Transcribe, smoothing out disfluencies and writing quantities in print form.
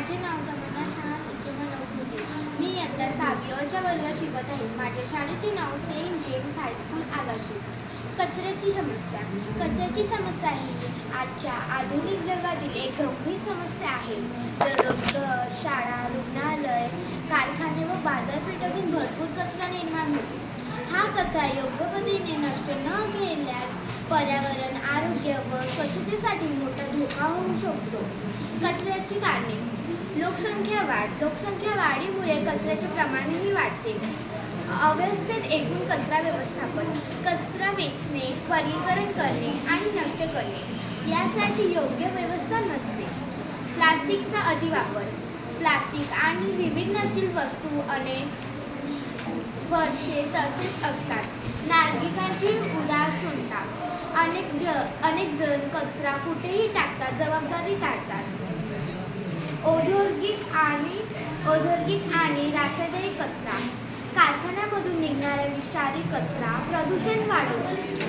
माझे नाव तमन्ना शाह नवपूजे. मी इयत्ता 6वी च्या वर्गात शिकत आहे. माझ्या शाळेचे नाव सेंट जेम्स हायस्कूल आगाशी. कचऱ्याची समस्या. कचऱ्याची समस्या ही आजच्या आधुनिक जगातील एक गंभीर समस्या आहे. दररोज घर, शाळा, रुग्णालय, कारखाने व बाजारपेठेतून भरपूर कचरा निर्माण होतो. हा कचरा योग्य पद्धतीने नष्ट न केल्यास पर्यावरण, आरोग्य व स्वच्छतेसाठी मोठा धोका होऊ शकतो. कचऱ्याची कारणे. लोकसंख्या वाढ. लोकसंख्या वाढीमुळे कचऱ्याचे प्रमाणही वाढते. अव्यवस्थित एकूण कचरा व्यवस्थापन. कचरा वेचणे, वर्गीकरण करणे आणि नष्ट करणे यासाठी योग्य व्यवस्था नसते. प्लास्टिकचा अतिवापर. प्लास्टिक आणि विविध नशील वस्तू अनेक वर्षे तसेच असतात. नागरिकांची उदार सोडतात. अनेक जण कचरा कुठेही टाकतात, जबाबदारी टाळतात. औद्योगिक आणि रासायनिक कचरा. कारखान्यामधून निघणारा विषारी कचरा प्रदूषण वाढवतो.